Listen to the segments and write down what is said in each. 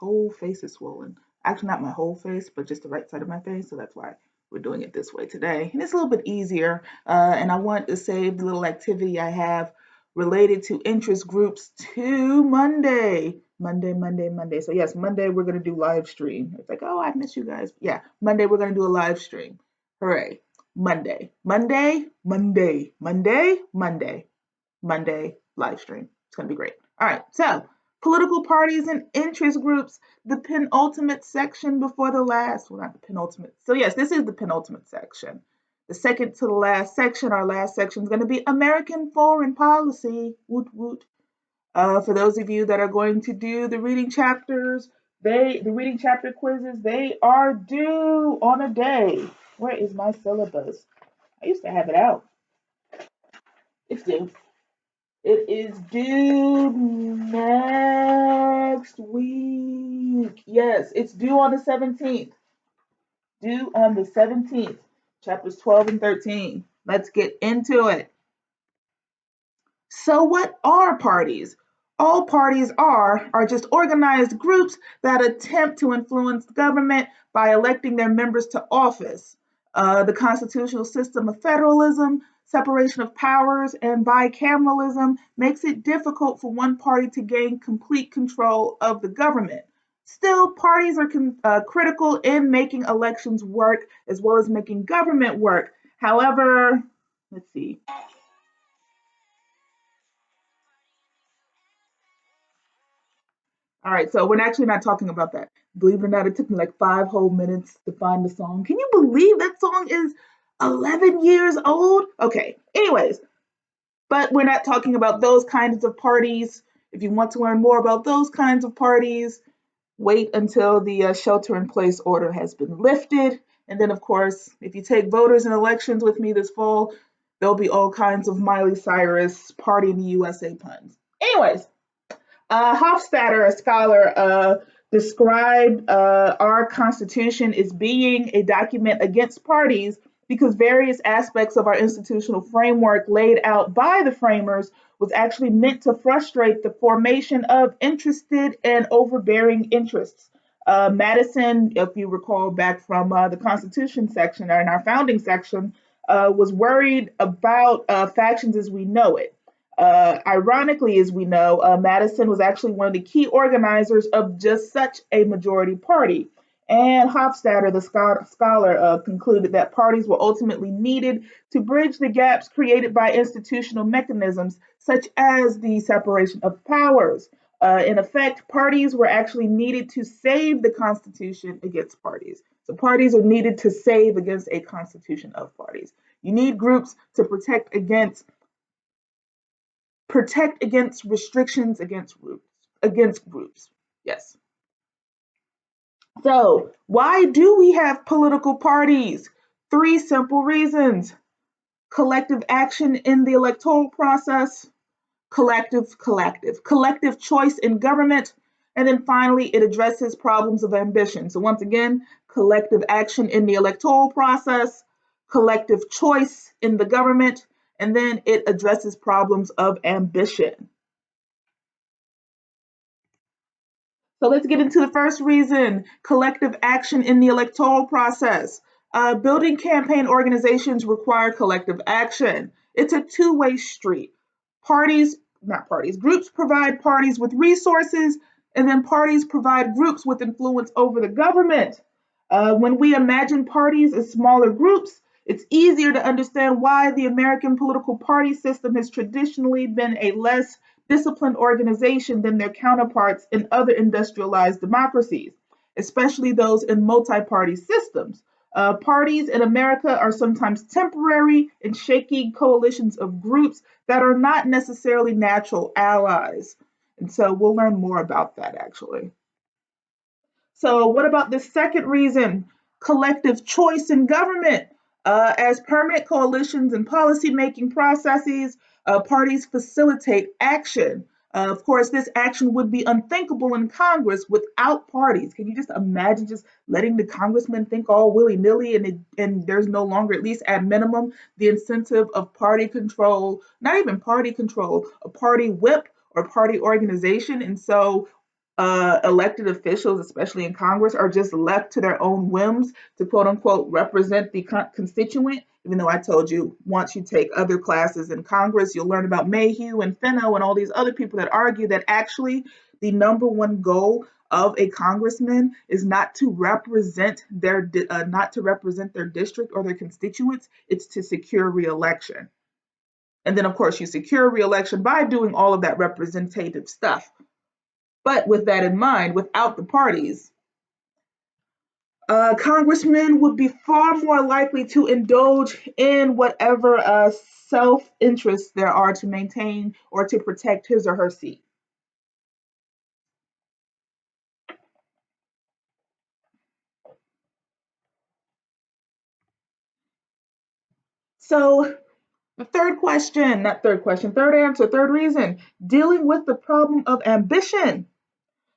whole face is swollen. Actually, not my whole face, but just the right side of my face. So that's why we're doing it this way today. And it's a little bit easier. And I want to save the little activity I have related to interest groups to Monday. Monday. So yes, Monday we're going to do live stream. It's like, oh, I miss you guys. Yeah, Monday we're going to do a live stream. Hooray. Monday, live stream. It's going to be great. All right, so political parties and interest groups, the penultimate section before the last, well, not the penultimate. So, yes, this is the penultimate section. The second to the last section, our last section is going to be American foreign policy. Woot woot. For those of you that are going to do the reading chapters, the reading chapter quizzes, they are due on a day. Where is my syllabus? I used to have it out. It's due. It is due next week. Yes, it's due on the 17th. Due on the 17th. Chapters 12 and 13. Let's get into it. So what are parties? All parties are just organized groups that attempt to influence government by electing their members to office. The constitutional system of federalism, separation of powers, and bicameralism makes it difficult for one party to gain complete control of the government. Still, parties are critical in making elections work as well as making government work. However, let's see. All right, so we're actually not talking about that. Believe it or not, it took me like 5 whole minutes to find the song. Can you believe that song is 11 years old? Okay, anyways, but we're not talking about those kinds of parties. If you want to learn more about those kinds of parties, wait until the shelter in place order has been lifted. And then, of course, if you take voters and elections with me this fall, there'll be all kinds of Miley Cyrus Party in the USA puns. Anyways, Hofstadter, a scholar, described our Constitution as being a document against parties because various aspects of our institutional framework laid out by the framers was actually meant to frustrate the formation of interested and overbearing interests. Madison, if you recall back from the Constitution section or in our founding section, was worried about factions as we know it. Ironically, as we know, Madison was actually one of the key organizers of just such a majority party. And Hofstadter, the scholar, concluded that parties were ultimately needed to bridge the gaps created by institutional mechanisms such as the separation of powers. In effect, parties were actually needed to save the Constitution against parties. So parties are needed to save against a constitution of parties. You need groups to protect against restrictions against groups. Yes. So, why do we have political parties? 3 simple reasons. Collective action in the electoral process, collective choice in government, and then finally it addresses problems of ambition. So once again, collective action in the electoral process, collective choice in the government, and then it addresses problems of ambition. So let's get into the first reason, collective action in the electoral process. Building campaign organizations require collective action. It's a two-way street. Groups provide parties with resources, and then parties provide groups with influence over the government. When we imagine parties as smaller groups, it's easier to understand why the American political party system has traditionally been a less disciplined organization than their counterparts in other industrialized democracies, especially those in multi-party systems. Parties in America are sometimes temporary and shaky coalitions of groups that are not necessarily natural allies. And so we'll learn more about that actually. So, what about the second reason? Collective choice in government. As permanent coalitions and policy-making processes, parties facilitate action. Of course, this action would be unthinkable in Congress without parties. Can you just imagine just letting the congressmen think all willy-nilly and there's no longer, at least at minimum, the incentive of party control, not even party control, a party whip or party organization. And so elected officials, especially in Congress, are just left to their own whims to quote unquote represent the constituent. Even though I told you once you take other classes in Congress, you'll learn about Mayhew and Fenno and all these other people that argue that actually the number one goal of a congressman is not to represent their district or their constituents. It's to secure reelection. And then, of course, you secure reelection by doing all of that representative stuff. But with that in mind, without the parties, congressmen would be far more likely to indulge in whatever self interests there are to maintain or to protect his or her seat. So, the third answer, third reason, dealing with the problem of ambition.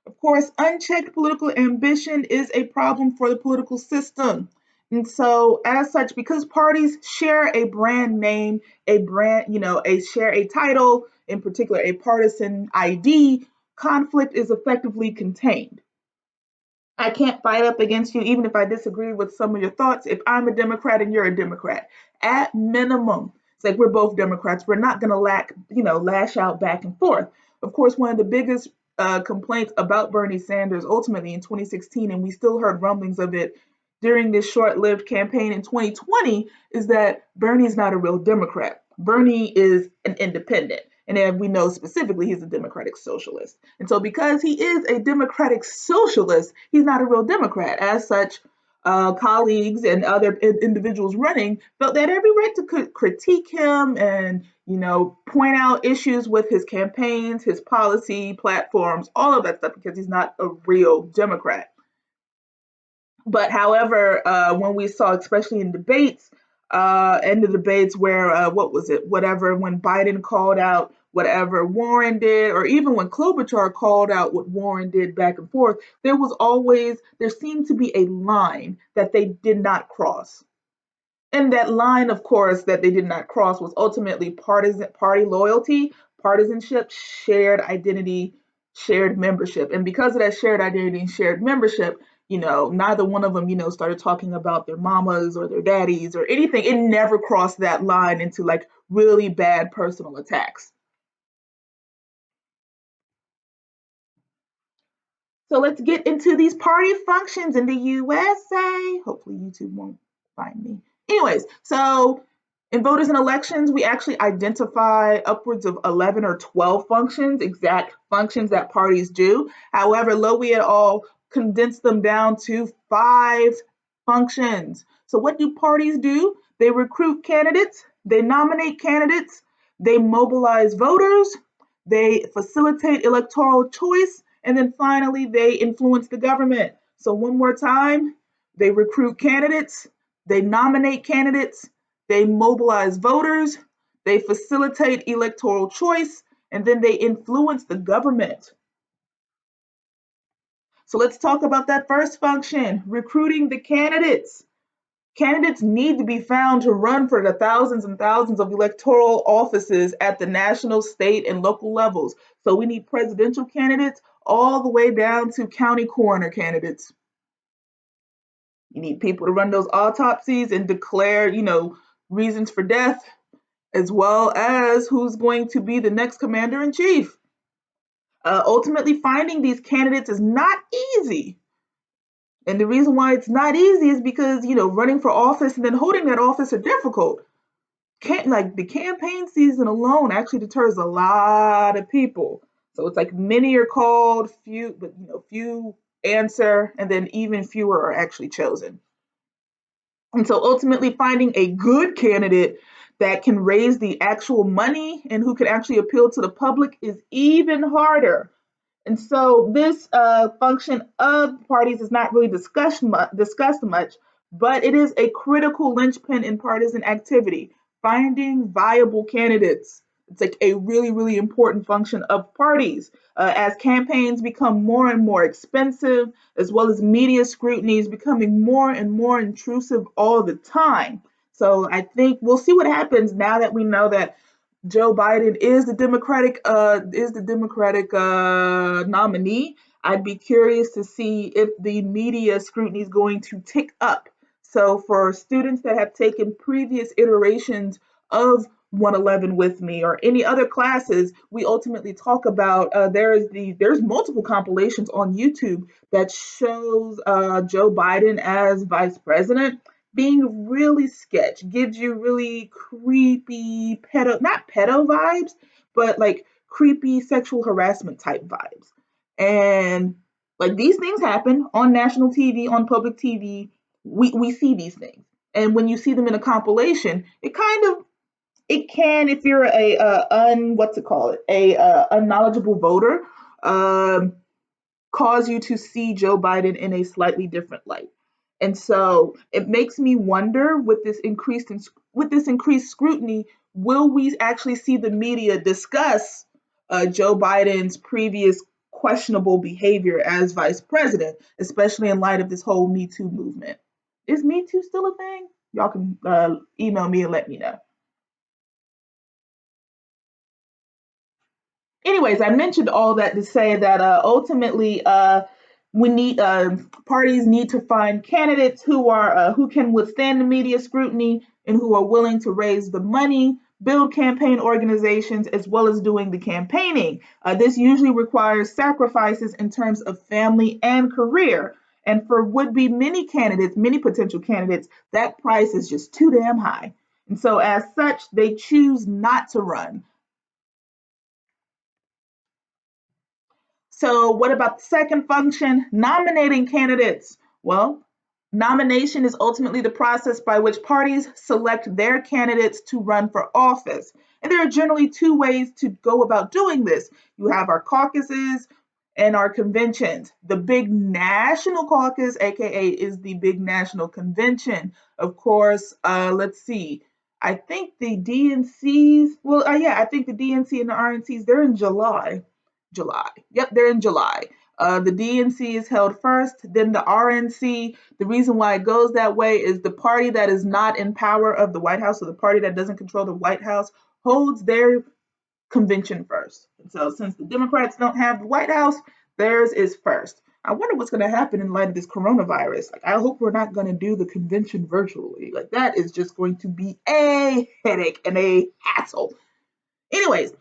Of course, unchecked political ambition is a problem for the political system. And so, as such, because parties share a brand name, share a title, in particular, a partisan ID, conflict is effectively contained. I can't fight up against you, even if I disagree with some of your thoughts. If I'm a Democrat and you're a Democrat, at minimum, it's like we're both Democrats. We're not going to lash out back and forth. Of course, one of the biggest complaints about Bernie Sanders ultimately in 2016, and we still heard rumblings of it during this short-lived campaign in 2020, is that Bernie's not a real Democrat. Bernie is an independent. And then we know specifically he's a democratic socialist. And so because he is a democratic socialist, he's not a real Democrat. As such, colleagues and other individuals running felt they had every right to critique him and, point out issues with his campaigns, his policy platforms, all of that stuff, because he's not a real Democrat. But however, when we saw, especially in debates, where what was it? Whatever, when Biden called out whatever Warren did, or even when Klobuchar called out what Warren did back and forth, there seemed to be a line that they did not cross. And that line, of course, that they did not cross was ultimately party loyalty, partisanship, shared identity, shared membership. And because of that shared identity and shared membership, neither one of them, started talking about their mamas or their daddies or anything. It never crossed that line into like really bad personal attacks. So let's get into these party functions in the USA. Hopefully YouTube won't find me. Anyways, so in voters and elections, we actually identify upwards of 11 or 12 functions, exact functions that parties do. However, Lowy et al. Condensed them down to 5 functions. So what do parties do? They recruit candidates, they nominate candidates, they mobilize voters, they facilitate electoral choice, and then finally, they influence the government. So one more time, they recruit candidates, they nominate candidates, they mobilize voters, they facilitate electoral choice, and then they influence the government. So let's talk about that first function, recruiting the candidates. Candidates need to be found to run for the thousands and thousands of electoral offices at the national, state, and local levels. So we need presidential candidates all the way down to county coroner candidates. You need people to run those autopsies and declare, reasons for death, as well as who's going to be the next commander in chief. Ultimately, finding these candidates is not easy. And the reason why it's not easy is because, running for office and then holding that office are difficult. Like the campaign season alone actually deters a lot of people. So it's like many are called, few answer, and then even fewer are actually chosen. And so ultimately finding a good candidate that can raise the actual money and who can actually appeal to the public is even harder. And so this function of parties is not really discussed much, but it is a critical linchpin in partisan activity, finding viable candidates. It's like a really, really important function of parties. As campaigns become more and more expensive, as well as media scrutiny is becoming more and more intrusive all the time. So I think we'll see what happens now that we know that Joe Biden is the Democratic nominee. I'd be curious to see if the media scrutiny is going to tick up. So for students that have taken previous iterations of 111 with me or any other classes, we ultimately talk about there's multiple compilations on YouTube that shows Joe Biden as vice president being really sketch, gives you really creepy not pedo vibes, but like creepy sexual harassment type vibes. And like these things happen on national TV, on public TV. We see these things. And when you see them in a compilation, it can, if you're a what's it called, a unknowledgeable voter, um, cause you to see Joe Biden in a slightly different light. And so it makes me wonder with this increased scrutiny, will we actually see the media discuss Joe Biden's previous questionable behavior as vice president, especially in light of this whole Me Too movement? Is Me Too still a thing? Y'all can email me and let me know. Anyways, I mentioned all that to say that ultimately we need parties need to find candidates who can withstand the media scrutiny and who are willing to raise the money, build campaign organizations, as well as doing the campaigning. This usually requires sacrifices in terms of family and career. And for would-be many potential candidates, that price is just too damn high. And so, as such, they choose not to run. So, what about the second function? Nominating candidates. Well, nomination is ultimately the process by which parties select their candidates to run for office. And there are generally two ways to go about doing this. You have our caucuses and our conventions. The big national caucus, aka, is the big national convention. Of course, let's see. I think the DNCs, yeah, I think the DNC and the RNCs, they're in July. July. Yep, they're in July. The DNC is held first, then the RNC. The reason why it goes that way is the party that is not in power of the White House, or the party that doesn't control the White House, holds their convention first. And so, since the Democrats don't have the White House, theirs is first. I wonder what's going to happen in light of this coronavirus. Like, I hope we're not going to do the convention virtually. Like, that is just going to be a headache and a hassle. Anyways,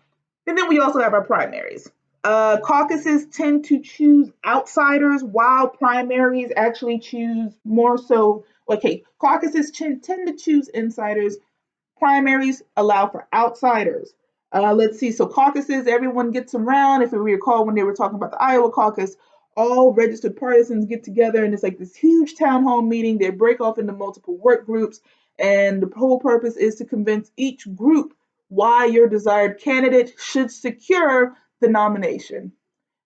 and then we also have our primaries. Caucuses tend to choose outsiders, while primaries actually choose more so. Okay, caucuses tend to choose insiders. Primaries allow for outsiders. Let's see. So caucuses, everyone gets around. If you recall, when they were talking about the Iowa caucus, all registered partisans get together, and it's like this huge town hall meeting. They break off into multiple work groups, and the whole purpose is to convince each group why your desired candidate should secure the nomination,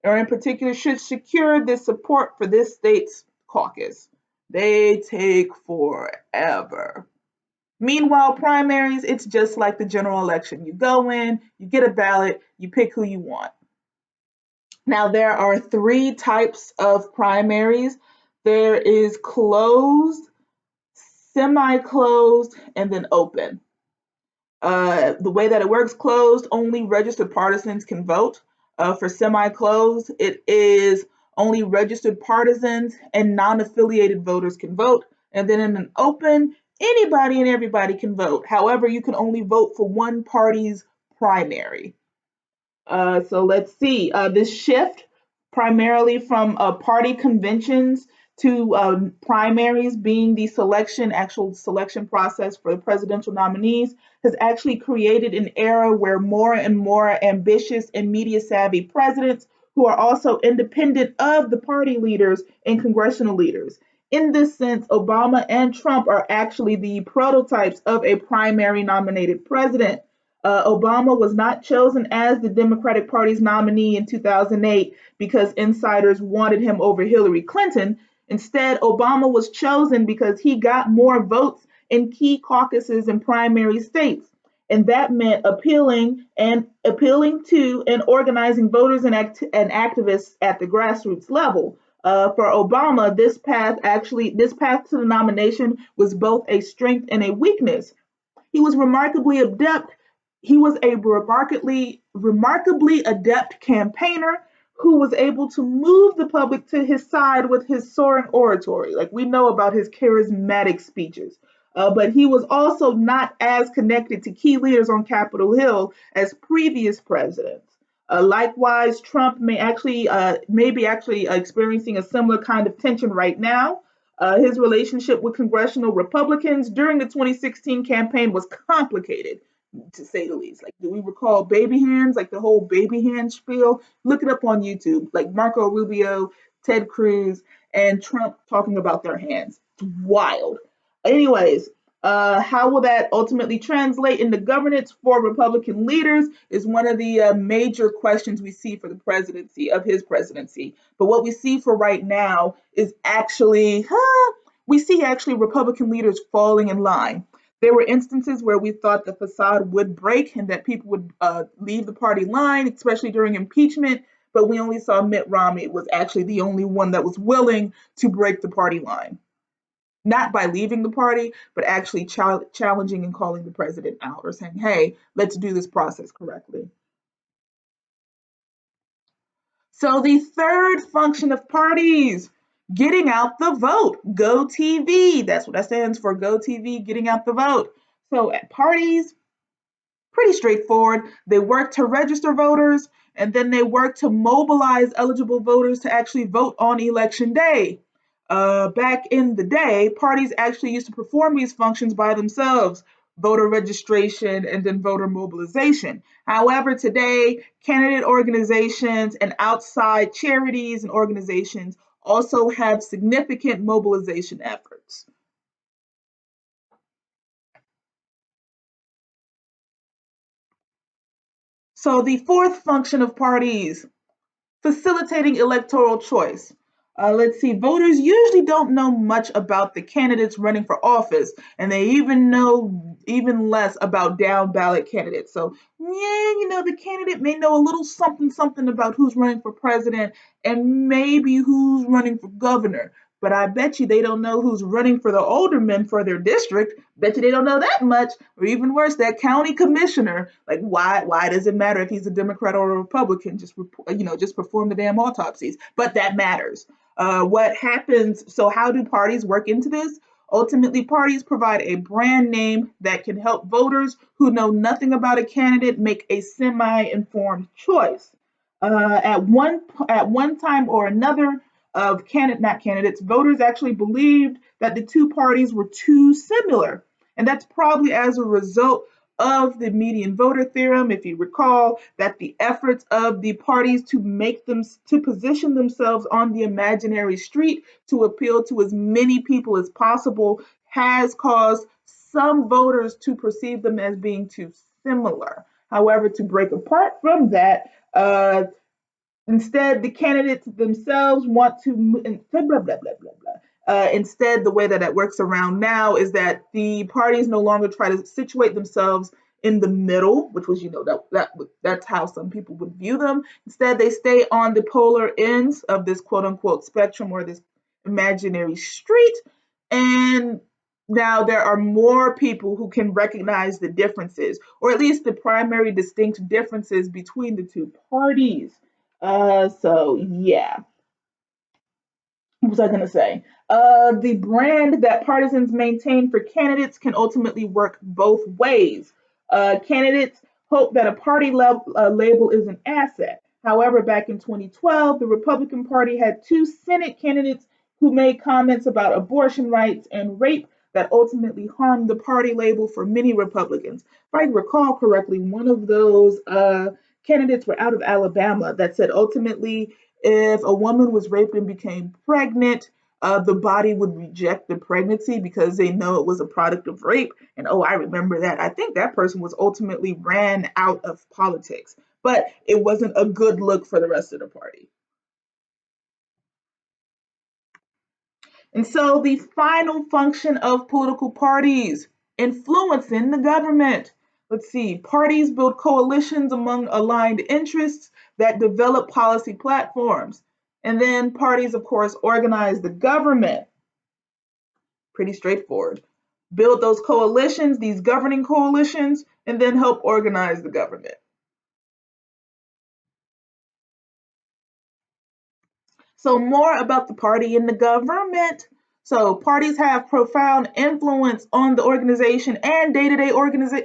or in particular, should secure the support for this state's caucus. They take forever. Meanwhile, primaries, it's just like the general election. You go in, you get a ballot, you pick who you want. Now, there are three types of primaries. There is closed, semi-closed, and then open. The way that it works, closed, only registered partisans can vote. For semi-closed, it is only registered partisans and non-affiliated voters can vote. And then in an open, anybody and everybody can vote. However, you can only vote for one party's primary. So let's see. This shift primarily from party conventions to primaries being the actual selection process for the presidential nominees has actually created an era where more and more ambitious and media savvy presidents who are also independent of the party leaders and congressional leaders. In this sense, Obama and Trump are actually the prototypes of a primary nominated president. Obama was not chosen as the Democratic Party's nominee in 2008 because insiders wanted him over Hillary Clinton. Instead, Obama was chosen because he got more votes in key caucuses and primary states. And that meant appealing to and organizing voters and activists at the grassroots level. For Obama, this path to the nomination was both a strength and a weakness. He was remarkably adept. He was a remarkably adept campaigner who was able to move the public to his side with his soaring oratory. Like we know about his charismatic speeches. But he was also not as connected to key leaders on Capitol Hill as previous presidents. Likewise, Trump may be actually experiencing a similar kind of tension right now. His relationship with congressional Republicans during the 2016 campaign was complicated, to say the least. Like, do we recall baby hands? Like the whole baby hand spiel? Look it up on YouTube. Like Marco Rubio, Ted Cruz, and Trump talking about their hands. It's wild. Anyways, how will that ultimately translate into governance for Republican leaders is one of the major questions we see for the presidency of his presidency. But what we see for right now is actually, we see actually Republican leaders falling in line. There were instances where we thought the facade would break and that people would leave the party line, especially during impeachment. But we only saw Mitt Romney was actually the only one that was willing to break the party line, not by leaving the party, but actually challenging and calling the president out or saying, hey, let's do this process correctly. So the third function of parties, getting out the vote, Go TV. That's what that stands for, Go TV, getting out the vote. So at parties, pretty straightforward. They work to register voters and then they work to mobilize eligible voters to actually vote on election day. Back in the day, parties actually used to perform these functions by themselves, voter registration and then voter mobilization. However, today, candidate organizations and outside charities and organizations also have significant mobilization efforts. So the fourth function of parties, facilitating electoral choice. Let's see, voters usually don't know much about the candidates running for office, and they even know even less about down ballot candidates. So, yeah, the candidate may know a little something, something about who's running for president and maybe who's running for governor. But I bet you they don't know who's running for the alderman for their district. Bet you they don't know that much, or even worse, that county commissioner. Like, why does it matter if he's a Democrat or a Republican? Just perform the damn autopsies. But that matters. What happens? So, how do parties work into this? Ultimately, parties provide a brand name that can help voters who know nothing about a candidate make a semi-informed choice. At one time or another of not candidates, voters actually believed that the two parties were too similar, and that's probably as a result of the median voter theorem. If you recall, that the efforts of the parties to position themselves on the imaginary street to appeal to as many people as possible has caused some voters to perceive them as being too similar. However, to break apart from that, instead, the candidates themselves want to blah blah blah blah blah. Instead, the way that it works around now is that the parties no longer try to situate themselves in the middle, which was that's how some people would view them. Instead, they stay on the polar ends of this quote unquote spectrum or this imaginary street, and now there are more people who can recognize the differences, or at least the primary distinct differences between the two parties. So yeah, what was I going to say? The brand that partisans maintain for candidates can ultimately work both ways. Candidates hope that a label is an asset. However, back in 2012, the Republican Party had two Senate candidates who made comments about abortion rights and rape that ultimately harmed the party label for many Republicans. If I recall correctly, one of those candidates were out of Alabama that said ultimately if a woman was raped and became pregnant, the body would reject the pregnancy because they know it was a product of rape. And oh, I remember that. I think that person was ultimately ran out of politics, but it wasn't a good look for the rest of the party. And so the final function of political parties, influencing the government. Let's see, parties build coalitions among aligned interests that develop policy platforms. And then parties, of course, organize the government. Pretty straightforward. Build those coalitions, these governing coalitions, and then help organize the government. So more about the party and the government. So parties have profound influence on the organization and day-to-day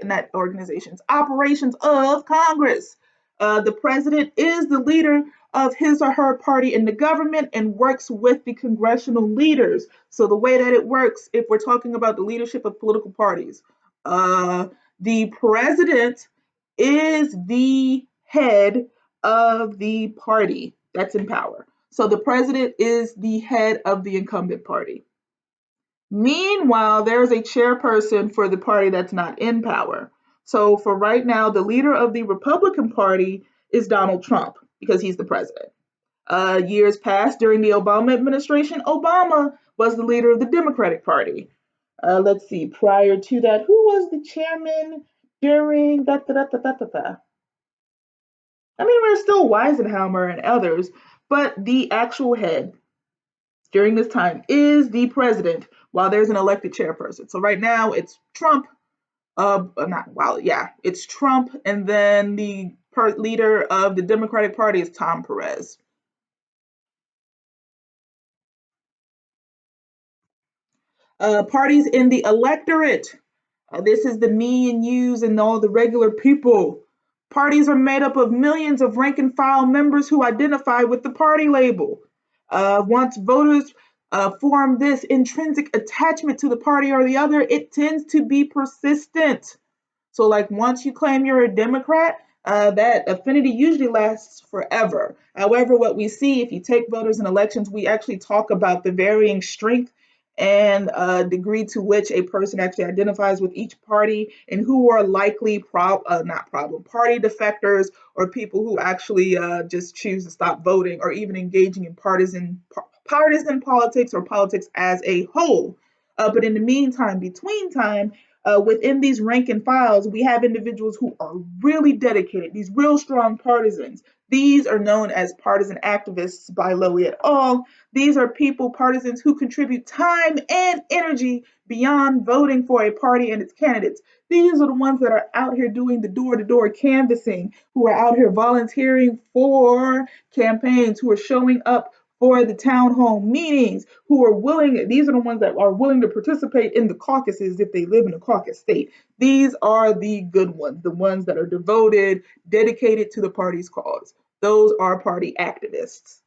not organizations, operations of Congress. The president is the leader of his or her party in the government and works with the congressional leaders. So the way that it works, if we're talking about the leadership of political parties, uh, the president is the head of the party that's in power. So the president is the head of the incumbent party. Meanwhile, there's a chairperson for the party that's not in power. So for right now, the leader of the Republican Party is Donald Trump because he's the president. Years past during the Obama administration, Obama was the leader of the Democratic Party. Let's see, prior to that, who was the chairman during that? I mean, we're still Weisenhower and others, but the actual head during this time is the president while there's an elected chairperson. So right now it's Trump, not while, yeah, it's Trump, and then the leader of the Democratic Party is Tom Perez. Parties in the electorate. This is the me and yous and all the regular people. Parties are made up of millions of rank and file members who identify with the party label. Once voters form this intrinsic attachment to the party or the other, it tends to be persistent. So, like, once you claim you're a Democrat, that affinity usually lasts forever. However, what we see if you take voters in elections, we actually talk about the varying strength and degree to which a person actually identifies with each party and who are likely not problem party defectors or people who actually just choose to stop voting or even engaging in partisan politics or politics as a whole. But in the meantime, between time, within these rank and files, we have individuals who are really dedicated, these real strong partisans. These are known as partisan activists by Lowy et al. These are people, partisans, who contribute time and energy beyond voting for a party and its candidates. These are the ones that are out here doing the door to door canvassing, who are out here volunteering for campaigns, who are showing up for the town hall meetings, who are willing, these are the ones that are willing to participate in the caucuses if they live in a caucus state. These are the good ones, the ones that are devoted, dedicated to the party's cause. Those are party activists.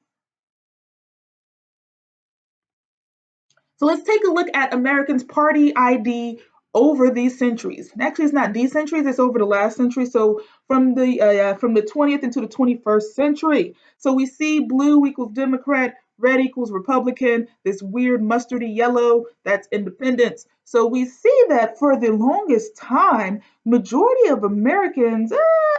So let's take a look at Americans' party ID over these centuries. And actually, it's not these centuries; it's over the last century. So from the 20th into the 21st century. So we see blue equals Democrat, red equals Republican. This weird mustardy yellow, that's independence. So we see that for the longest time, majority of Americans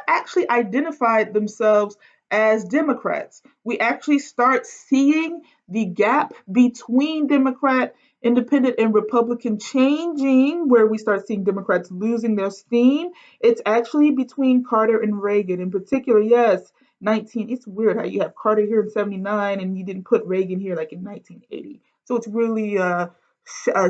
actually identified themselves as Democrats. We actually start seeing the gap between Democrat, Independent, and Republican changing, where we start seeing Democrats losing their steam. It's actually between Carter and Reagan. In particular, yes, 19. It's weird how you have Carter here in 79 and you didn't put Reagan here like in 1980. So it's really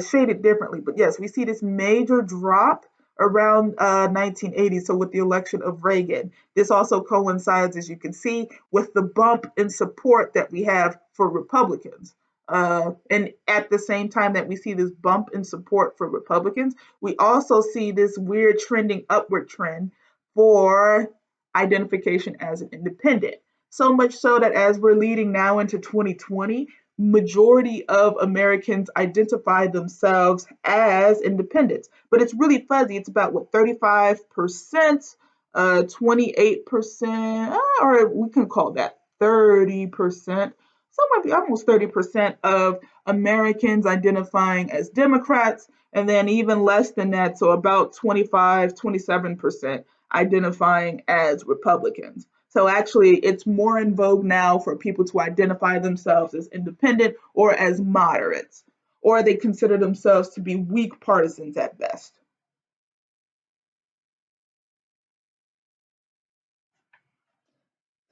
shaded differently. But yes, we see this major drop around 1980, so with the election of Reagan. This also coincides, as you can see, with the bump in support that we have for Republicans. And at the same time that we see this bump in support for Republicans, we also see this weird trending upward trend for identification as an independent. So much so that as we're leading now into 2020, majority of Americans identify themselves as independents. But it's really fuzzy. It's about what, 35%, 28%, or we can call that 30%. Somewhere almost 30% of Americans identifying as Democrats, and then even less than that, so about 25, 27% identifying as Republicans. So actually, it's more in vogue now for people to identify themselves as independent or as moderates, or they consider themselves to be weak partisans at best.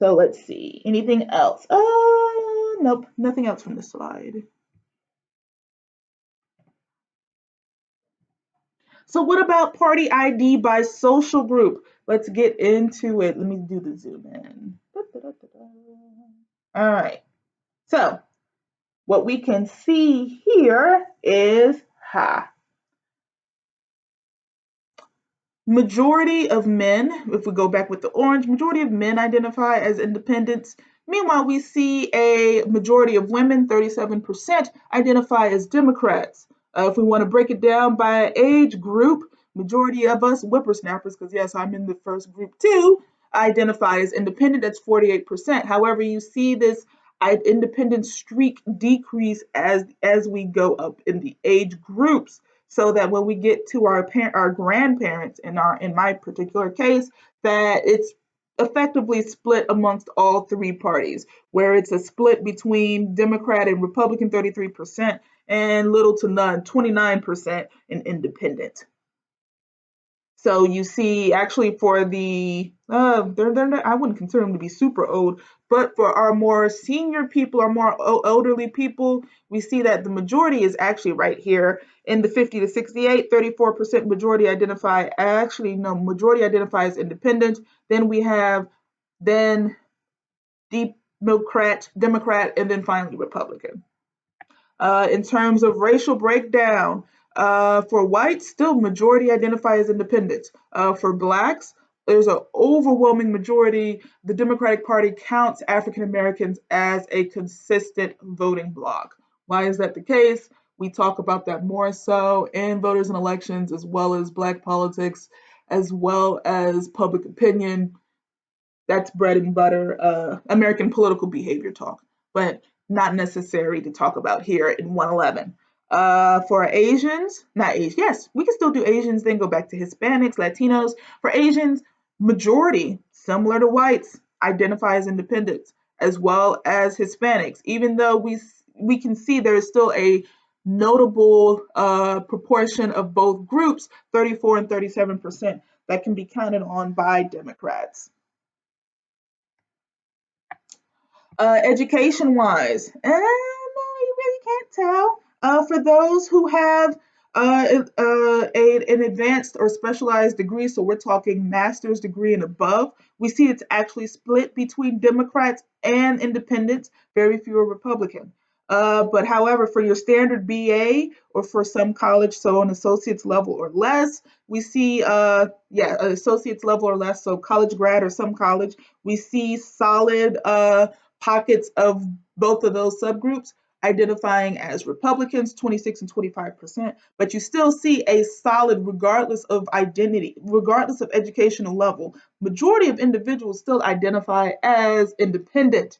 So let's see. Anything else? Nope, nothing else from this slide. So what about party ID by social group? Let's get into it. Let me do the zoom in. All right. So what we can see here is majority of men, if we go back with the orange, majority of men identify as independents. Meanwhile, we see a majority of women, 37%, identify as Democrats. If we want to break it down by age group, majority of us whippersnappers, because yes, I'm in the first group too, identify as independent. That's 48%. However, you see this independent streak decrease as we go up in the age groups, so that when we get to our grandparents, in my particular case, that it's effectively split amongst all three parties, where it's a split between Democrat and Republican, 33%, and little to none, 29% in independent. So you see, actually, for the they're not, I wouldn't consider them to be super old, but for our more senior people, our more elderly people, we see that the majority is actually right here in the 50 to 68. 34% majority identify. Actually, no, majority identify as independent. Then we have then Democrat, and then finally Republican. In terms of racial breakdown, for whites, still majority identify as independents. For blacks, there's an overwhelming majority. The Democratic Party counts African Americans as a consistent voting bloc. Why is that the case? We talk about that more so in voters and elections, as well as black politics, as well as public opinion. That's bread and butter American political behavior talk, but not necessary to talk about here in 111. For Asians, not Asians, yes, we can still do Asians, then go back to Hispanics, Latinos. For Asians, majority, similar to whites, identify as independents, as well as Hispanics, even though we can see there is still a notable proportion of both groups, 34 and 37%, that can be counted on by Democrats. Education wise, you really can't tell. For those who have an advanced or specialized degree, so we're talking master's degree and above, we see it's actually split between Democrats and independents, very few are Republican. But however, for your standard BA or for some college, so an associate's level or less, we see, an associate's level or less, so college grad or some college, we see solid pockets of both of those subgroups identifying as Republicans, 26 and 25%, but you still see a solid, regardless of identity, regardless of educational level, majority of individuals still identify as independent.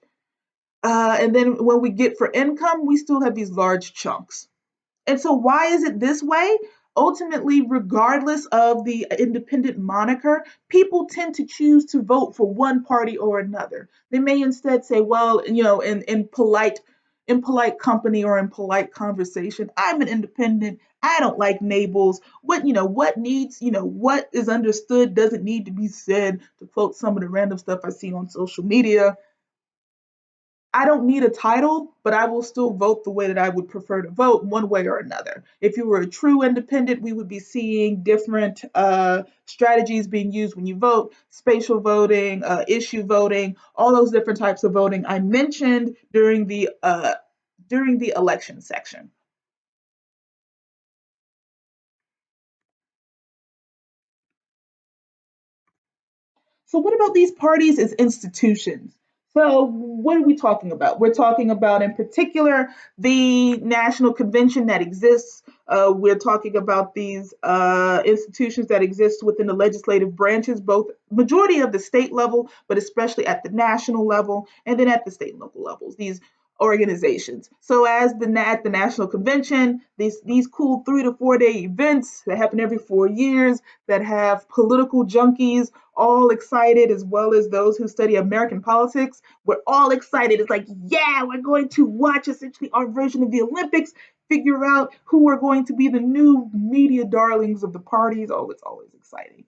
And then when we get for income, we still have these large chunks. And so, why is it this way? Ultimately, regardless of the independent moniker, people tend to choose to vote for one party or another. They may instead say, well, in polite company or in polite conversation, I'm an independent. I don't like labels. What is understood doesn't need to be said, to quote some of the random stuff I see on social media. I don't need a title, but I will still vote the way that I would prefer to vote, one way or another. If you were a true independent, we would be seeing different strategies being used when you vote: spatial voting, issue voting, all those different types of voting I mentioned during the election section. So, what about these parties as institutions? So, what are we talking about? We're talking about, in particular, the national convention that exists. We're talking about these institutions that exist within the legislative branches, both majority of the state level, but especially at the national level, and then at the state and local levels. These organizations. So, at the national convention, these cool 3 to 4 day events that happen every 4 years, that have political junkies all excited, as well as those who study American politics. We're all excited. It's like, yeah, we're going to watch essentially our version of the Olympics, figure out who are going to be the new media darlings of the parties. Oh, it's always exciting.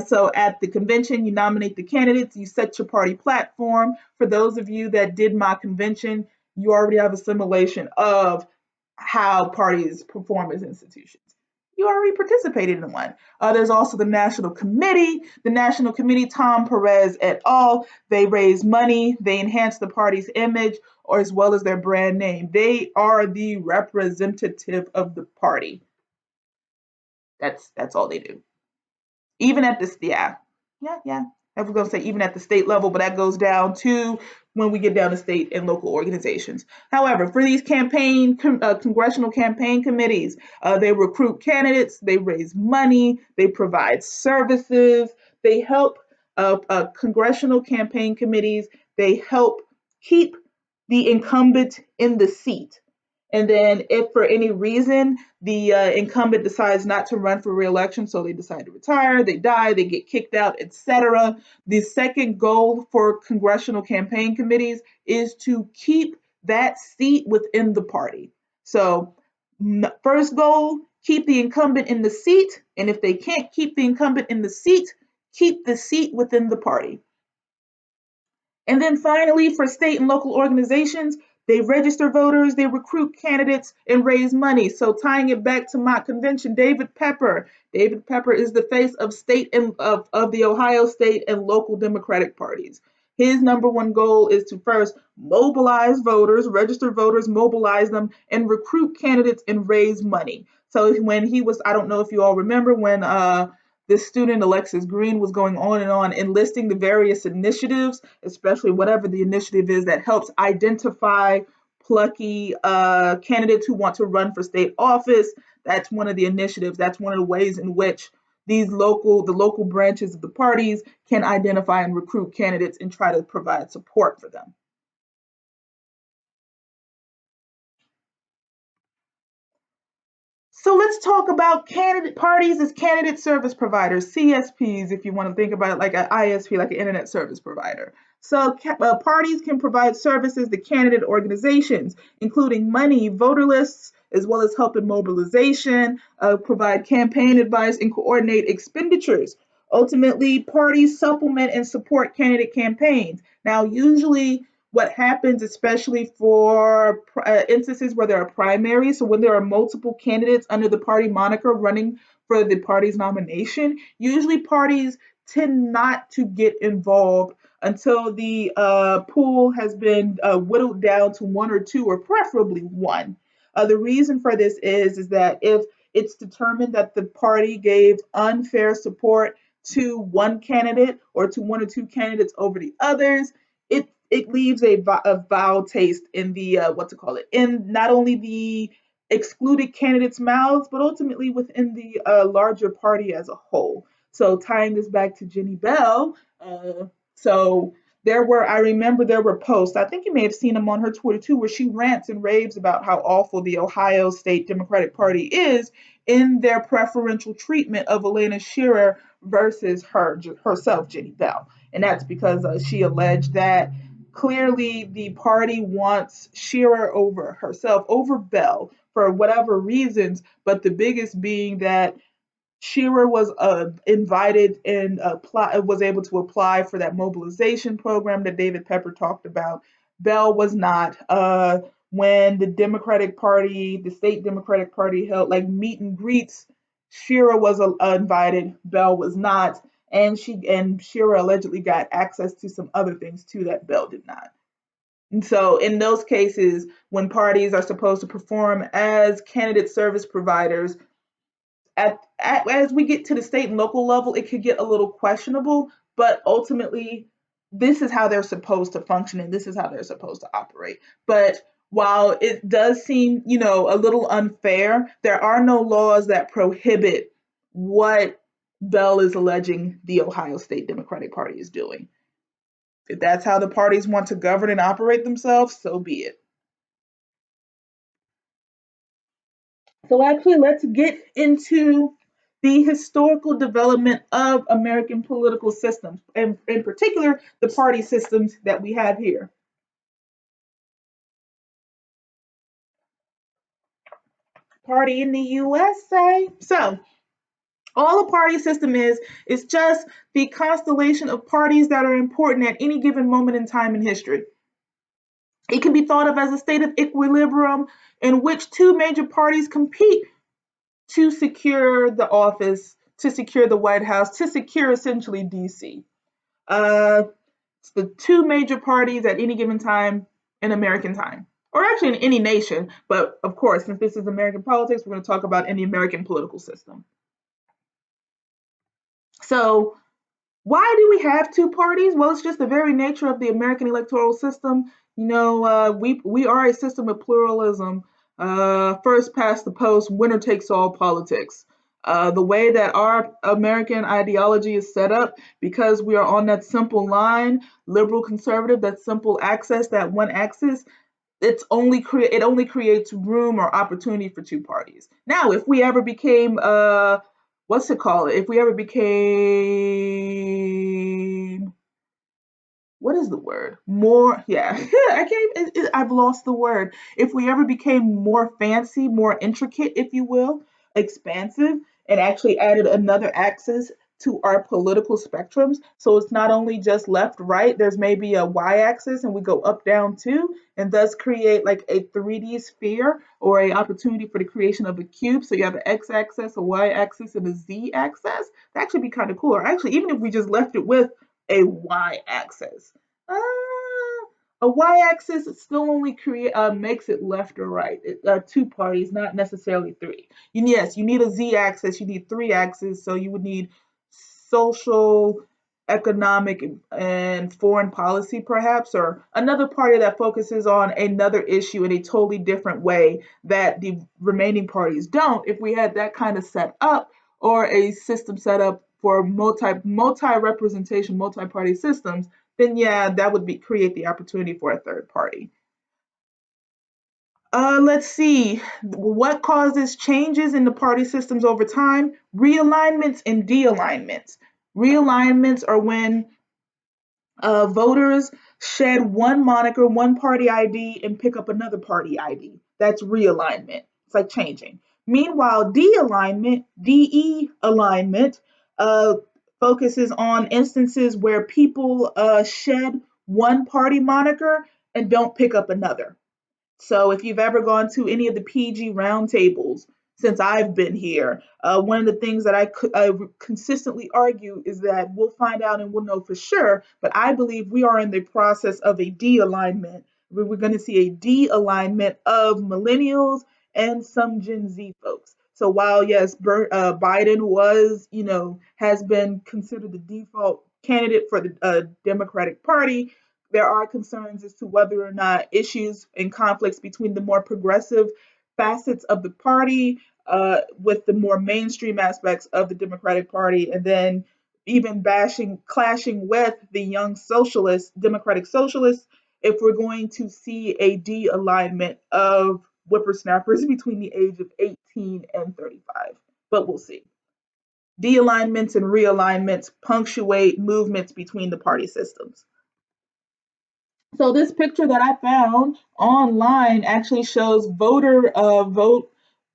So at the convention, you nominate the candidates, you set your party platform. For those of you that did my convention, you already have a simulation of how parties perform as institutions. you already participated in one. There's also the National Committee. The National Committee, Tom Perez et al., they raise money, they enhance the party's image, or as well as their brand name. They are the representative of the party. That's all they do. Even at this, yeah. I was going to say even at the state level, but that goes down to when we get down to state and local organizations. However, for these congressional campaign committees, they recruit candidates, they raise money, they provide services, they help congressional campaign committees, they help keep the incumbent in the seat. And then, if for any reason the incumbent decides not to run for reelection, so they decide to retire, they die, they get kicked out, etc., the second goal for congressional campaign committees is to keep that seat within the party. So, first goal, keep the incumbent in the seat, and if they can't keep the incumbent in the seat, keep the seat within the party. And then finally, for state and local organizations, they register voters, they recruit candidates, and raise money. So tying it back to my convention, David Pepper. David Pepper is the face of state and of the Ohio State and local Democratic parties. His number one goal is to first mobilize voters, register voters, mobilize them, and recruit candidates and raise money. So when he was, I don't know if you all remember when this student, Alexis Green, was going on and on enlisting the various initiatives, especially whatever the initiative is that helps identify plucky candidates who want to run for state office. That's one of the initiatives. That's one of the ways in which the local branches of the parties can identify and recruit candidates and try to provide support for them. So let's talk about candidate parties as candidate service providers, CSPs, if you want to think about it like an ISP, like an internet service provider. So parties can provide services to candidate organizations, including money, voter lists, as well as help in mobilization, provide campaign advice, and coordinate expenditures. Ultimately, parties supplement and support candidate campaigns. Now, usually what happens, especially for instances where there are primaries, so when there are multiple candidates under the party moniker running for the party's nomination, usually parties tend not to get involved until the pool has been whittled down to one or two, or preferably one. The reason for this is that if it's determined that the party gave unfair support to one candidate or to one or two candidates over the others, it leaves a foul taste in the in not only the excluded candidates' mouths, but ultimately within the larger party as a whole. So tying this back to Jenny Bell, so I remember there were posts, I think you may have seen them on her Twitter too, where she rants and raves about how awful the Ohio State Democratic Party is in their preferential treatment of Elena Shearer versus herself, Jenny Bell. And that's because she alleged that clearly the party wants Shearer over herself, over Bell, for whatever reasons, but the biggest being that Shearer was invited and was able to apply for that mobilization program that David Pepper talked about. Bell was not. When the Democratic Party, the state Democratic Party held like meet and greets, Shearer was invited. Bell was not, and Shearer allegedly got access to some other things too that Bell did not. And so, in those cases, when parties are supposed to perform as candidate service providers, as we get to the state and local level, it could get a little questionable, but ultimately, this is how they're supposed to function and this is how they're supposed to operate. But while it does seem, a little unfair, there are no laws that prohibit what Bell is alleging the Ohio State Democratic Party is doing. If that's how the parties want to govern and operate themselves, so be it. So actually, let's get into the historical development of American political systems, and in particular, the party systems that we have here. Party in the USA. So, all a party system is just the constellation of parties that are important at any given moment in time in history. It can be thought of as a state of equilibrium in which two major parties compete to secure the office, to secure the White House, to secure essentially DC. Uh, it's the two major parties at any given time in American time, or actually in any nation. But of course, since this is American politics, we're going to talk about in the American political system. So, why do we have two parties? Well, it's just the very nature of the American electoral system. We are a system of pluralism. First past the post, winner takes all politics. The way that our American ideology is set up, because we are on that simple line, liberal conservative, that simple axis, that one axis, it only creates room or opportunity for two parties. Now, if we ever became what's it called? If we ever became, what is the word? More, yeah, I can't. I've lost the word. If we ever became more fancy, more intricate, if you will, expansive, and actually added another axis to our political spectrums, so it's not only just left, right. There's maybe a y-axis, and we go up, down too, and thus create like a 3D sphere or a opportunity for the creation of a cube. So you have an x-axis, a y-axis, and a z-axis. That actually be kind of cool. Or actually, even if we just left it with a y-axis. A y-axis still only makes it left or right. Two parties, not necessarily three. Yes, you need a z-axis. You need three axes. So you would need social, economic, and foreign policy, perhaps, or another party that focuses on another issue in a totally different way that the remaining parties don't. If we had that kind of set up, or a system set up for multi representation, multi party systems, then yeah, that would create the opportunity for a third party. Let's see what causes changes in the party systems over time. Realignments and de-alignments. Realignments are when voters shed one moniker, one party ID, and pick up another party ID. That's realignment. It's like changing. Meanwhile, de alignment, uh, focuses on instances where people shed one party moniker and don't pick up another. So if you've ever gone to any of the PG roundtables since I've been here, one of the things that I consistently argue is that we'll find out and we'll know for sure, but I believe we are in the process of a de-alignment. We're going to see a de-alignment of millennials and some Gen Z folks. So while yes, Biden has been considered the default candidate for the Democratic Party, there are concerns as to whether or not issues and conflicts between the more progressive facets of the party with the more mainstream aspects of the Democratic Party, and then even clashing with the young socialists, democratic socialists, if we're going to see a de-alignment of whippersnappers between the age of 18 and 35. But we'll see. De-alignments and realignments punctuate movements between the party systems. So this picture that I found online actually shows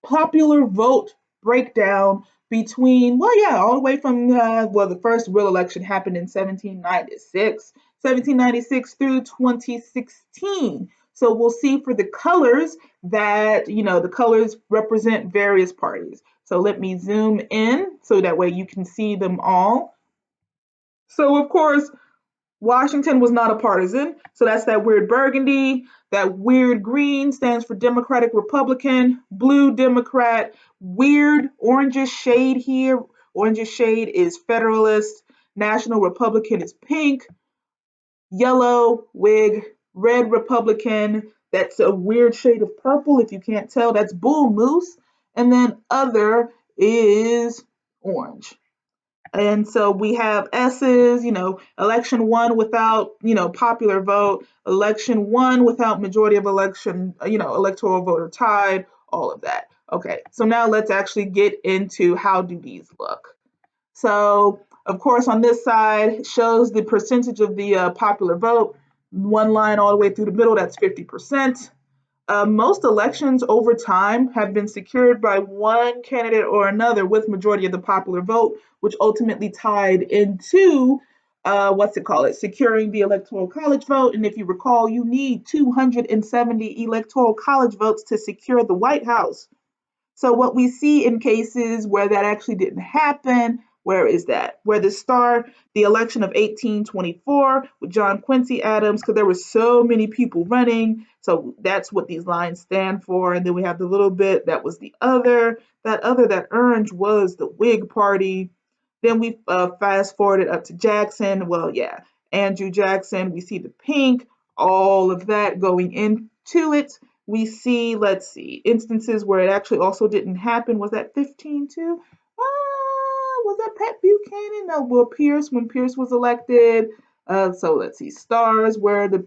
popular vote breakdown between, well, yeah, all the way from the first real election happened in 1796 through 2016. So we'll see for the colors that the colors represent various parties. So let me zoom in so that way you can see them all. So of course, Washington was not a partisan, so that's that weird burgundy. That weird green stands for Democratic Republican, blue Democrat, weird orangish shade here. Orangish shade is Federalist, National Republican is pink, yellow Whig, red Republican, that's a weird shade of purple if you can't tell, that's Bull Moose, and then other is orange. And so we have S's, election one without, popular vote, election one without majority of electoral voter tied, all of that. Okay, so now let's actually get into how do these look. So, of course, on this side, it shows the percentage of the popular vote. One line all the way through the middle, that's 50%. Most elections over time have been secured by one candidate or another with majority of the popular vote, which ultimately tied into securing the electoral college vote. And if you recall, you need 270 electoral college votes to secure the White House. So what we see in cases where that actually didn't happen, where is that? Where the election of 1824 with John Quincy Adams, because there were so many people running. So that's what these lines stand for. And then we have the little bit that was the other. That orange was the Whig Party. Then we fast forwarded up to Jackson. Well, yeah, Andrew Jackson. We see the pink, all of that going into it. We see, let's see, instances where it actually also didn't happen. Was that 15 too? Was that Pat Buchanan? No, well, when Pierce was elected. So let's see, stars where the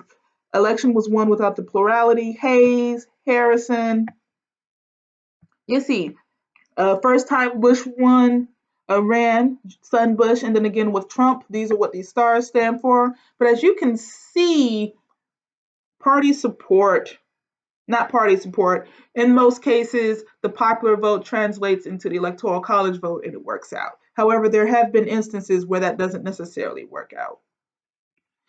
election was won without the plurality. Hayes, Harrison. You see, first time Bush won, ran, son Bush, and then again with Trump. These are what these stars stand for. But as you can see, party support, not party support, in most cases, the popular vote translates into the electoral college vote and it works out. However, there have been instances where that doesn't necessarily work out.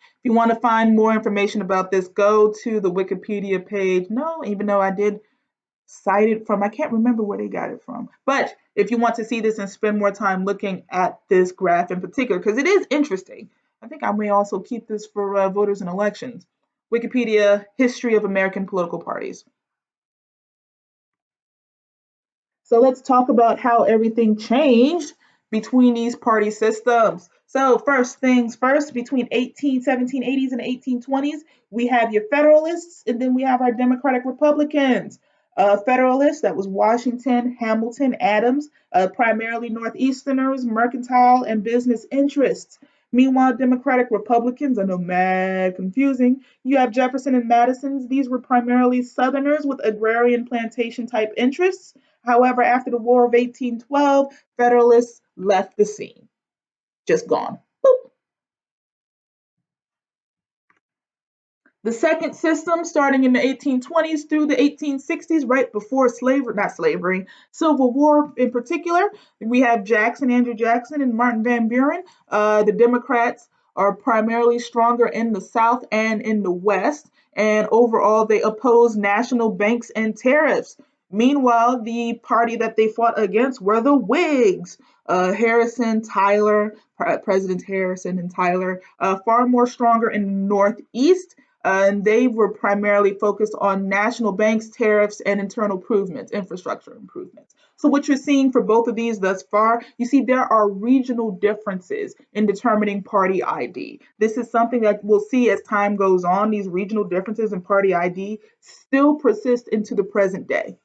If you want to find more information about this, go to the Wikipedia page. No, even though I did cited from, I can't remember where they got it from. But if you want to see this and spend more time looking at this graph in particular, because it is interesting, I think I may also keep this for voters and elections. Wikipedia, History of American Political Parties. So let's talk about how everything changed between these party systems. So first things first, between 1780s and 1820s, we have your Federalists, and then we have our Democratic Republicans. Federalists, that was Washington, Hamilton, Adams, primarily Northeasterners, mercantile, and business interests. Meanwhile, Democratic Republicans, I know, mad confusing. You have Jefferson and Madison's. These were primarily Southerners with agrarian plantation type interests. However, after the War of 1812, Federalists left the scene. Just gone. Boop. The second system, starting in the 1820s through the 1860s, right before slavery, not slavery, Civil War in particular, we have Andrew Jackson, and Martin Van Buren. The Democrats are primarily stronger in the South and in the West, and overall they oppose national banks and tariffs. Meanwhile, the party that they fought against were the Whigs. President Harrison and Tyler, far more stronger in the Northeast, and they were primarily focused on national banks, tariffs, and internal improvements, infrastructure improvements. So what you're seeing for both of these thus far, you see there are regional differences in determining party ID. This is something that we'll see as time goes on. These regional differences in party ID still persist into the present day.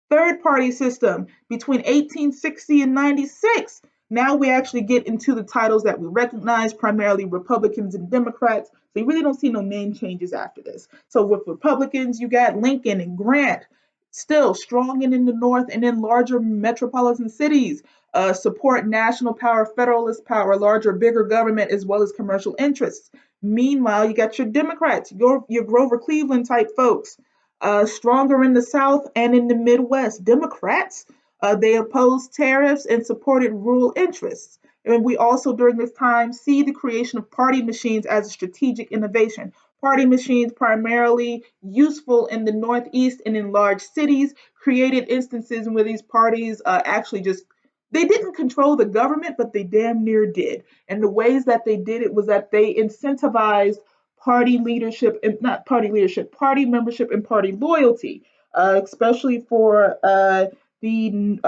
Third party system between 1860 and 96. Now we actually get into the titles that we recognize, primarily Republicans and Democrats. So you really don't see no name changes after this. So with Republicans, you got Lincoln and Grant, still strong in the North and in larger metropolitan cities. Support national power, federalist power, larger, bigger government, as well as commercial interests. Meanwhile, you got your Democrats, your Grover Cleveland type folks, stronger in the South and in the Midwest. Democrats, they opposed tariffs and supported rural interests. And we also, during this time, see the creation of party machines as a strategic innovation. Party machines, primarily useful in the Northeast and in large cities, created instances where these parties actually just they didn't control the government, but they damn near did. And the ways that they did it was that they incentivized party leadership, and not party leadership, party membership and party loyalty, especially for the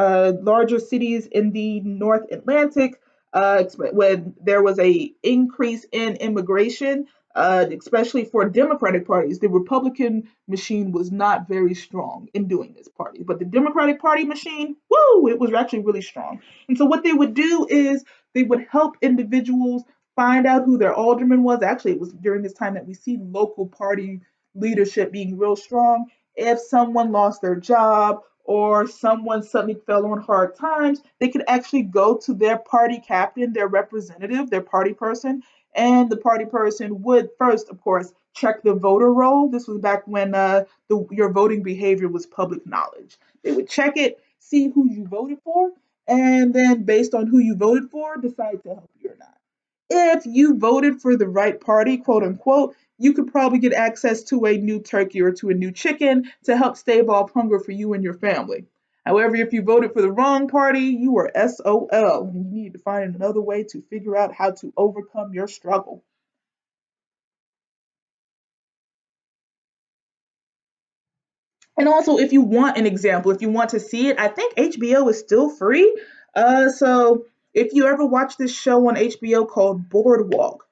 larger cities in the North Atlantic, when there was a increase in immigration, especially for Democratic parties. The Republican machine was not very strong in doing this party, but the Democratic Party machine, woo, it was actually really strong. And so what they would do is they would help individuals find out who their alderman was. Actually, it was during this time that we see local party leadership being real strong. If someone lost their job or someone suddenly fell on hard times, they could actually go to their party captain, their representative, their party person, and the party person would first, of course, check the voter roll. This was back when your voting behavior was public knowledge. They would check it, see who you voted for, and then based on who you voted for, decide to help you or not. If you voted for the right party, quote unquote, you could probably get access to a new turkey or to a new chicken to help stave off hunger for you and your family. However, if you voted for the wrong party, you were SOL, and you need to find another way to figure out how to overcome your struggle. And also, if you want an example, if you want to see it, I think HBO is still free. So if you ever watch this show on HBO called Boardwalk,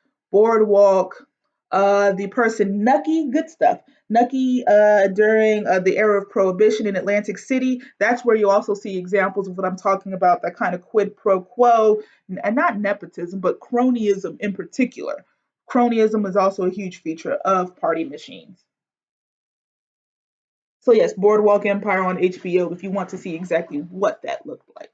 the person Nucky, good stuff. Nucky, during the era of Prohibition in Atlantic City, that's where you also see examples of what I'm talking about, that kind of quid pro quo, and not nepotism, but cronyism in particular. Cronyism is also a huge feature of party machines. So yes, Boardwalk Empire on HBO if you want to see exactly what that looked like.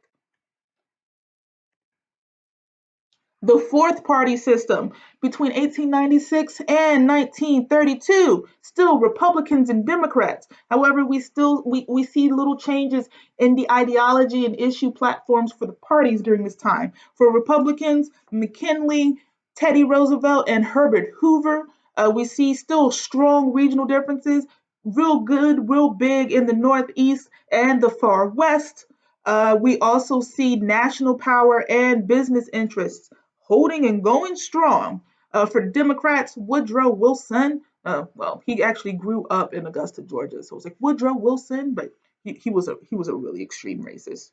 The fourth party system between 1896 and 1932, still Republicans and Democrats. However, we see little changes in the ideology and issue platforms for the parties during this time. For Republicans, McKinley, Teddy Roosevelt, and Herbert Hoover. We see still strong regional differences, real good, real big in the Northeast and the far West. We also see national power and business interests holding and going strong. For Democrats, Woodrow Wilson, well, he actually grew up in Augusta, Georgia, so it's like Woodrow Wilson, but he was a really extreme racist.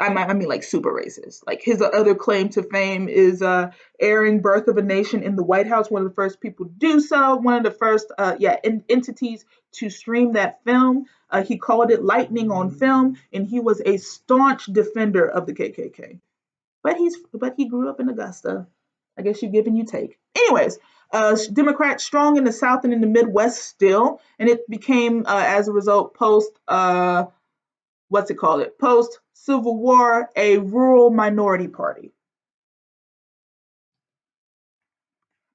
I mean, like super racist. Like his other claim to fame is airing "Birth of a Nation" in the White House. One of the first people to do so. One of the first, entities to stream that film. He called it "Lightning on Film," and he was a staunch defender of the KKK. But he grew up in Augusta. I guess you give and you take. Anyways, Democrats strong in the South and in the Midwest still, and it became as a result post what's it called it post Civil War a rural minority party.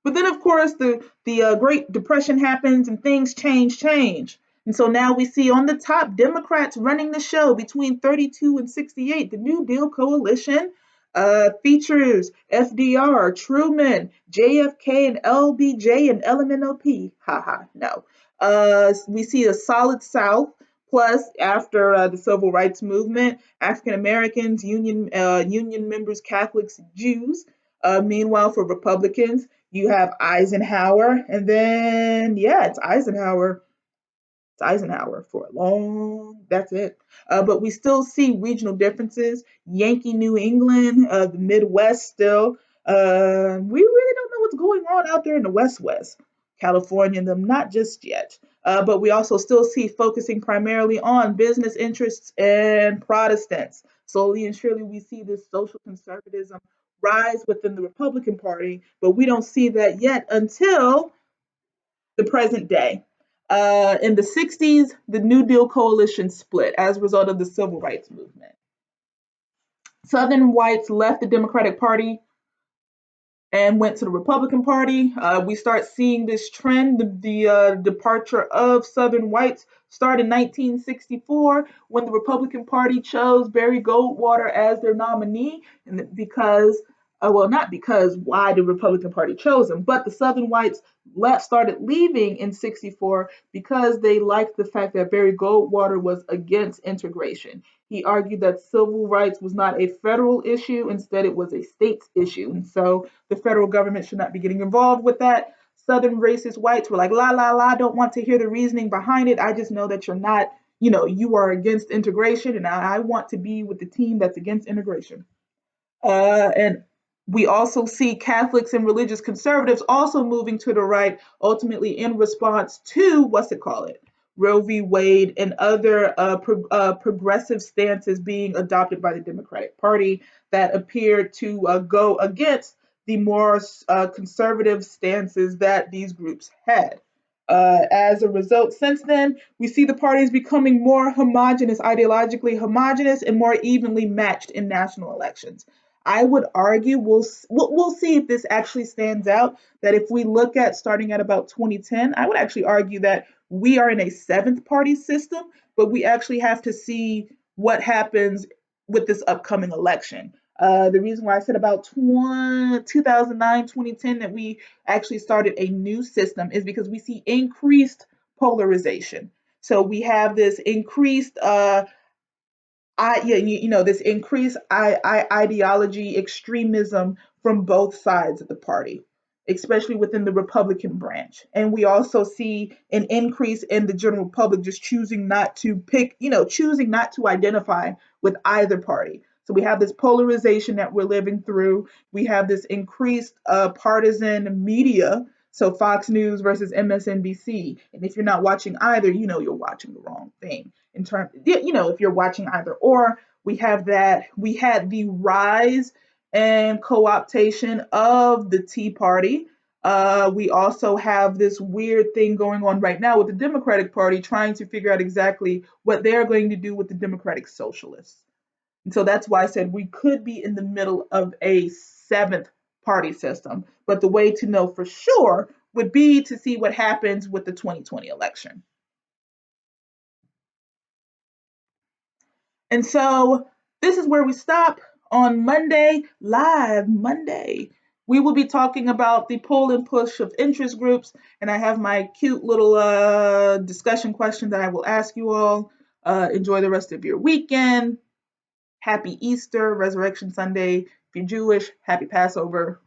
But then, of course, the Great Depression happens and things change. And so now we see on the top Democrats running the show between 32 and 68. The New Deal coalition features FDR, Truman, JFK, and LBJ and LMNOP. Haha, no. We see a solid South. Plus, after the Civil Rights Movement, African Americans, union members, Catholics, Jews. Meanwhile, for Republicans, you have Eisenhower, and then yeah, it's Eisenhower for a long. That's it. But we still see regional differences. Yankee New England, the Midwest still. We really don't know what's going on out there in the West. California, and them not just yet. But we also still see focusing primarily on business interests and Protestants. Slowly and surely, we see this social conservatism rise within the Republican Party, but we don't see that yet until the present day. In the 60s, the New Deal coalition split as a result of the civil rights movement. Southern whites left the Democratic Party and went to the Republican Party. We start seeing this trend, the departure of Southern whites, start in 1964 when the Republican Party chose Barry Goldwater as their nominee, and because, well, not because why the Republican Party chose him, but the Southern whites started leaving in 64 because they liked the fact that Barry Goldwater was against integration. He argued that civil rights was not a federal issue, instead it was a state's issue. And so the federal government should not be getting involved with that. Southern racist whites were like, la, la, la, don't want to hear the reasoning behind it. I just know that you're not, you are against integration, and I want to be with the team that's against integration. And we also see Catholics and religious conservatives also moving to the right, ultimately in response to what's it called it? Roe v. Wade and other progressive stances being adopted by the Democratic Party that appear to go against the more conservative stances that these groups had. As a result, since then, we see the parties becoming more homogenous, ideologically homogenous, and more evenly matched in national elections. I would argue we'll see if this actually stands out. That if we look at starting at about 2010, I would actually argue that we are in a seventh party system, but we actually have to see what happens with this upcoming election. The reason why I said about 2009, 2010 that we actually started a new system is because we see increased polarization. So we have this increased this increased ideology, extremism from both sides of the party, especially within the Republican branch. And we also see an increase in the general public just choosing not to pick, choosing not to identify with either party. So we have this polarization that we're living through. We have this increased partisan media. So Fox News versus MSNBC. And if you're not watching either, you're watching the wrong thing in terms, if you're watching either or. We had the rise and co-optation of the Tea Party. We also have this weird thing going on right now with the Democratic Party trying to figure out exactly what they're going to do with the Democratic Socialists. And so that's why I said we could be in the middle of a seventh party system. But the way to know for sure would be to see what happens with the 2020 election. And so this is where we stop on Monday, live Monday. We will be talking about the pull and push of interest groups, and I have my cute little discussion question that I will ask you all. Enjoy the rest of your weekend. Happy Easter, Resurrection Sunday. If you're Jewish, happy Passover.